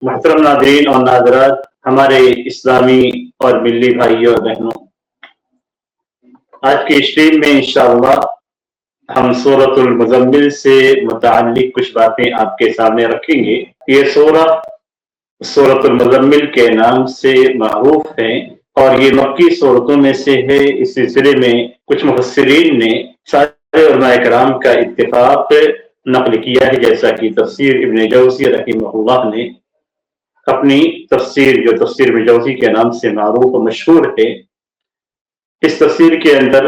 محترم ناظرین اور ناظرات، ہمارے اسلامی اور ملی بھائیوں اور بہنوں، آج کی اسٹریم میں انشاءاللہ ہم سورۃ المزمل سے متعلق کچھ باتیں آپ کے سامنے رکھیں گے۔ یہ سورۃ المزمل کے نام سے معروف ہے اور یہ مکی صورتوں میں سے ہے۔ اس سلسلے میں کچھ مفسرین نے سارے علماء کرام کا اتفاق نقل کیا ہے، جیسا کہ تفسیر ابن جوزی رحمہ اللہ نے اپنی تفسیر، جو تفسیر ابن جوزی کے نام سے معروف و مشہور ہے، اس تفسیر کے اندر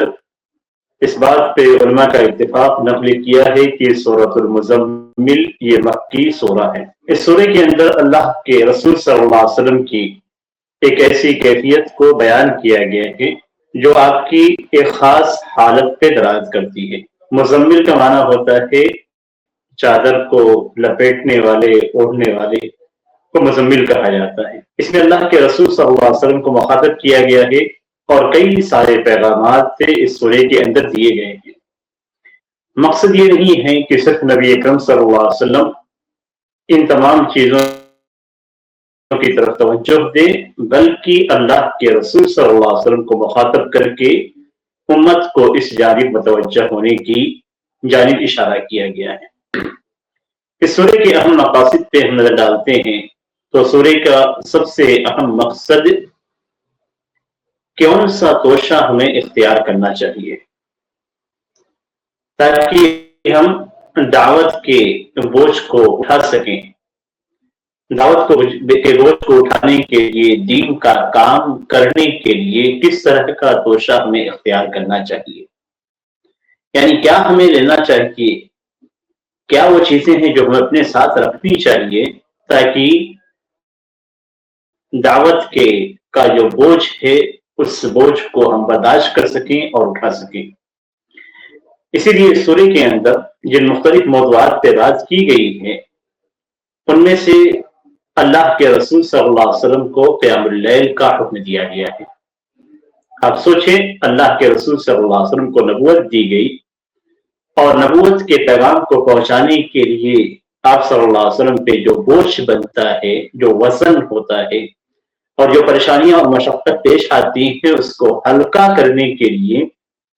اس بات پہ علماء کا اتفاق نقل کیا ہے کہ سورۃ المزمل یہ مکی سورہ ہے۔ اس سورہ کے اندر اللہ کے رسول صلی اللہ علیہ وسلم کی ایک ایسی کیفیت کو بیان کیا گیا ہے جو آپ کی ایک خاص حالت پہ دلالت کرتی ہے۔ مزمل کا معنی ہوتا ہے چادر کو لپیٹنے والے، اوڑھنے والے کو مزمل کہا جاتا ہے۔ اس میں اللہ کے رسول صلی اللہ علیہ وسلم کو مخاطب کیا گیا ہے اور کئی سارے پیغامات اس سورہ کے اندر دیے گئے ہیں۔ مقصد یہ نہیں ہے کہ صرف نبی اکرم صلی اللہ علیہ وسلم ان تمام چیزوں کی طرف توجہ دے، بلکہ اللہ کے رسول صلی اللہ علیہ وسلم کو مخاطب کر کے امت کو اس جانب متوجہ ہونے کی جانب اشارہ کیا گیا ہے۔ اس سورہ کے اہم مقاصد پہ ہم نظر ڈالتے ہیں تو سورہ کا سب سے اہم مقصد کون سا توشہ ہمیں اختیار کرنا چاہیے تاکہ ہم دعوت کے بوجھ کو اٹھا سکیں۔ دعوت کے بوجھ کو اٹھانے کے لیے، دین کا کام کرنے کے لیے کس طرح کا توشہ ہمیں اختیار کرنا چاہیے، یعنی کیا ہمیں لینا چاہیے، کیا وہ چیزیں ہیں جو ہمیں اپنے ساتھ رکھنی چاہیے تاکہ دعوت کا جو بوجھ ہے اس بوجھ کو ہم برداشت کر سکیں اور اٹھا سکیں۔ اسی لیے سورہ کے اندر جن مختلف موضوعات پہ بات کی گئی ہے ان میں سے اللہ کے رسول صلی اللہ علیہ وسلم کو قیام اللیل کا حکم دیا گیا ہے۔ آپ سوچیں، اللہ کے رسول صلی اللہ علیہ وسلم کو نبوت دی گئی اور نبوت کے پیغام کو پہنچانے کے لیے آپ صلی اللہ علیہ وسلم پہ جو بوجھ بنتا ہے، جو وزن ہوتا ہے اور جو پریشانیاں اور مشقت پیش آتی ہیں، اس کو ہلکا کرنے کے لیے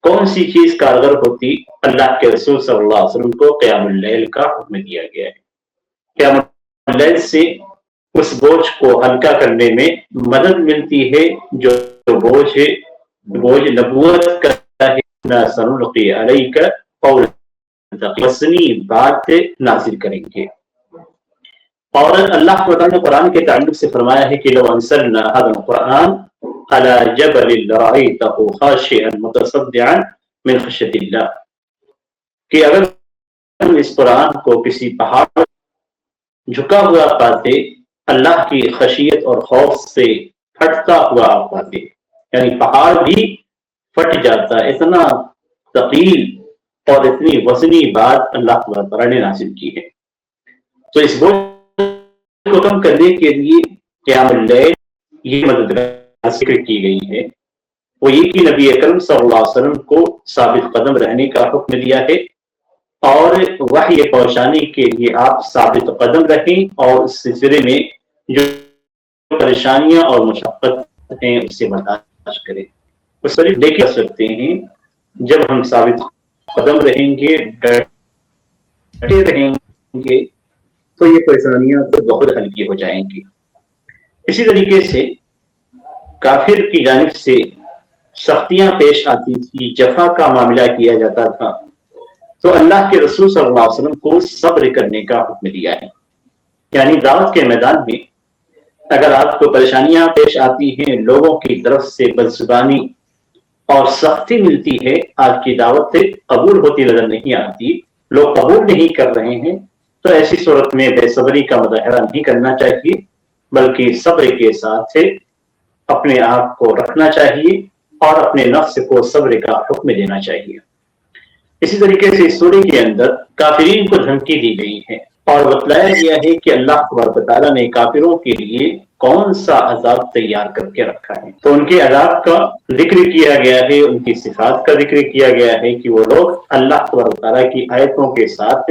کون سی چیز کارگر ہوتی؟ اللہ کے رسول صلی اللہ علیہ وسلم کو قیام اللیل کا حکم دیا گیا ہے۔ قیام اللیل سے اس بوجھ کو ہلکا کرنے میں مدد ملتی ہے جو بوجھ نبوت کا ہے۔ اِنَّا سَنُلْقِي عَلَيْكَ قَوْلًا وزنی بات نازل کریں گے۔ اور اللہ تعالیٰ نے قرآن کے تعلق سے فرمایا ہے کہ لو انزلنا هذا القرآن على جبل لرأيته خاشعا متصدعا من خشية الله، کہ اگر ہم اس قرآن کو کسی پہاڑ جھکا ہوا پاتے، اللہ کی خشیت اور خوف سے پھٹتا ہوا پاتے، یعنی پہاڑ بھی پھٹ جاتا، اتنا ثقیل اور اتنی وزنی بات اللہ تعالیٰ نے نازل کی ہے۔ تو اس بوجھ کو کم کرنے کے لیے قیام اللیل یہ مددگار ذکر کی گئی ہے۔ وہ یہ کہ نبی اکرم صلی اللہ علیہ وسلم کو ثابت قدم رہنے کا حکم دیا ہے اور وحی پہنچانے کے لیے آپ ثابت قدم رہیں اور اس سلسلے میں جو پریشانیاں اور مشقت ہیں اسے برداشت کریں۔ اس طرح دیکھ سکتے ہیں جب ہم ثابت قدم رہیں گے، ڈٹے رہیں گے، تو یہ پریشانیاں تو بہت ہلکی ہو جائیں گی۔ اسی طریقے سے کافر کی جانب سے سختیاں پیش آتی تھی، جفا کا معاملہ کیا جاتا تھا، تو اللہ کے رسول صلی اللہ علیہ وسلم کو صبر کرنے کا حکم دیا ہے۔ یعنی دعوت کے میدان میں اگر آپ کو پریشانیاں پیش آتی ہیں، لوگوں کی طرف سے بدزبانی اور سختی ملتی ہے، آپ کی دعوت قبول ہوتی نظر نہیں آتی، لوگ قبول نہیں کر رہے ہیں، تو ایسی صورت میں بے صبری کا مظاہرہ نہیں کرنا چاہیے، بلکہ صبر کے ساتھ اپنے آپ کو رکھنا چاہیے اور اپنے نفس کو صبر کا حکم دینا چاہیے۔ اسی طریقے سے اس سورہ کے اندر کافرین کو دھمکی دی گئی ہے اور بتلایا گیا ہے کہ اللہ تبارک و تعالیٰ نے کافروں کے لیے کون سا عذاب تیار کر کے رکھا ہے۔ تو ان کے عذاب کا ذکر کیا گیا ہے، ان کی صفات کا ذکر کیا گیا ہے کہ وہ لوگ اللہ تبارک و تعالیٰ کی آیتوں کے ساتھ